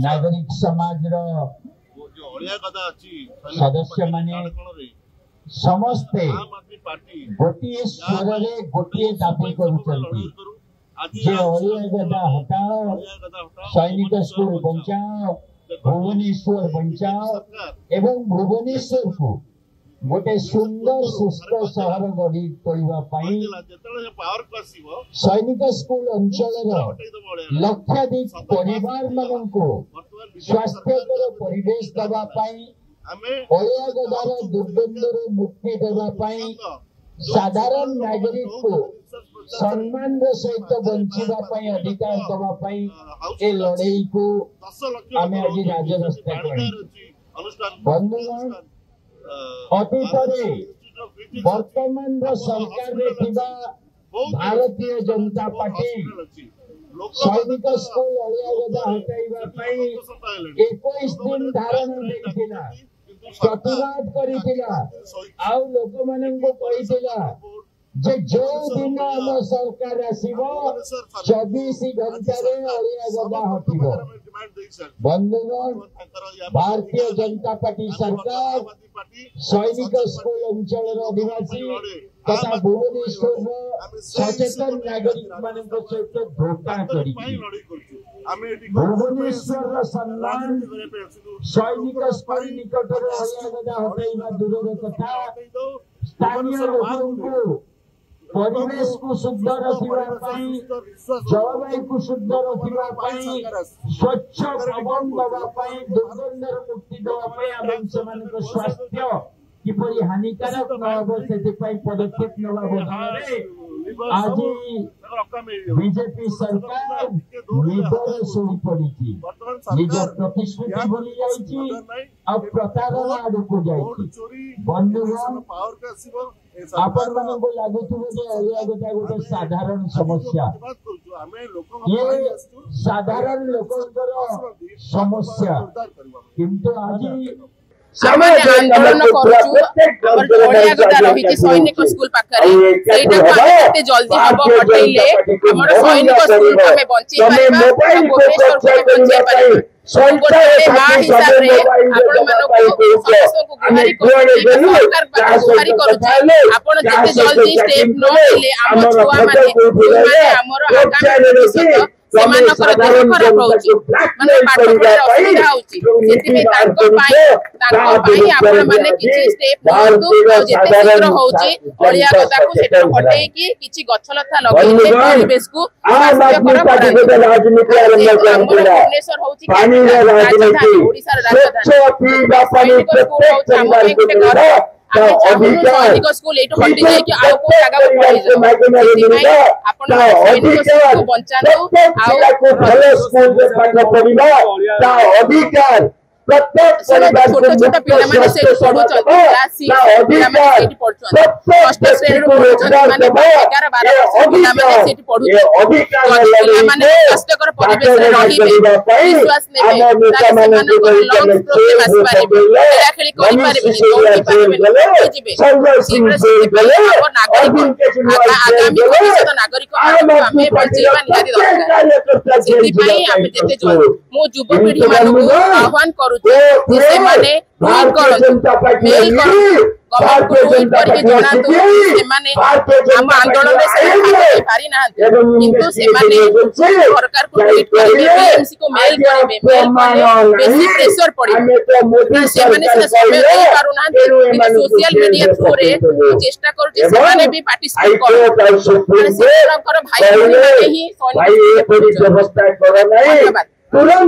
नागरिक समाज सदस्य माने समस्ते गोटे स्वर में गोटे दाबी जे अलिया गदा हटाओ, सैनिक स्कूल बचाओ, भुवनेश्वर बचाओ एवं भुवनेश्वर को गोटे सुंदर सुस्थ सहर गढ़ी तोड़ाई सैनिक स्कूल अंचल लक्षाधिक परिवार मान को स्वास्थ्यकर परिवेश देवाई अलिया गदार दुर्गंधर मुक्ति देवाई साधारण नागरिक को सम्मान सहित बंचाई अधिकार देवाई ए लड़ई को आम आज राजरास्ता बंधुगण अतीत वर्तमान सरकार भारतीय जनता पार्टी सैनिक स्कूल अलिया गदा हटाई 21 दिन धारणा देथिला प्रतिवाद करिथिला आउ लोक मानन को कहिथिला जे जो दिन आम सरकार आसीबो 24 घंटा रे अलिया गदा हटिबो। बंधुगण भारतीय जनता पार्टी सरकार सैनिक स्कूल अंचल अधिवासी तथा भुवनेश्वर सचेतन नागरिक मान सहित धोखा कर भुवनेश्वर सम्मान सैनिक स्कूल निकट अलिया गदा हटाइबा दूर कथा स्थानीय लोक परिवेश को शुद्ध रखिबाई जलवायु को शुद्ध रखिबाई स्वच्छ पवन देवाई दुर्गंधर मुक्ति देवाई आम से स्वास्थ्य किपरि हानिकारक न से पदक्षेप नेला बदले आज बीजेपी सरकार निदर शुणी पड़ी निज प्रतिश्रुति भूली जाइए और प्रतारणा आड़ को जाइए। बंधुगण आपण मान को लगुवे अलिया गदा गोटे साधारण समस्या ये साधारण लोकंकर समस्या किंतु आज आंदोलन रही सैनिक स्कूल पाखे जल्दी हम हटेले सैनिक स्कूल को हमें बंचे भुवनेश्वर को बंचे पारे हिसाब रे आपण जते जल्दी स्टेप न ले हम छुआ माने हमर आगामी भविष्य सेमानकर देह खराब होउची माने पाठ पढ़ार असुविधा होउची सेति में आपण माने किछि स्टेप नतु जेते शीघ्र होउची अलिया गदा को सेट हटेई कि किछि गछ लता लगेले परिवेश को स्वास्थ्यकर कराई भुवनेश्वर होउची राजधानी ओडिसा राजधानी सैनिक स्कूल एटो हटि जाय कि आ को जगह पर पड़ी जाय आपण सैनिक स्कूल को बचानो आ भले स्कूल में पाठ पढ़िबा ता अधिकार प्रत्येक छोटा छोटा पिला माने से पढु छ क्लास 6 पिला माने सेठी पढु छ फर्स्ट श्रेणी रो पढु छ माने 11 12 पिला माने सेठी पढु छ पिला माने स्वास्थ्यकर परिवेश रे रहिबे विश्वास नेबे ताके माने को लंग्स प्रॉब्लम आसी पारिबे खेला खेली करि पारिबे दौड़ी पारिबे जिबे शीघ्र से और नागरिक आगामी भविष्य नागरिक आमे बंचेबा निहाती दरकार सेति पई आमे जेते जो मो युवा पीढ़ी मान को आह्वान करू से माने मेल करो भारतीय जनता पार्टी जना तो से माने हम आंदोलन में से पारी ना किंतु से माने सरकार को ट्वीट करिवे बीएमसी को मेल करिवे मेल माने बेसी प्रेशर पड़ी से माने से समय दे पारु ना कि सोशल मीडिया थ्रू रे चेष्टा करू से माने भी पार्टिसिपेट करो से भाई माने ही सैनिक व्यवस्था करो नहीं तुरंत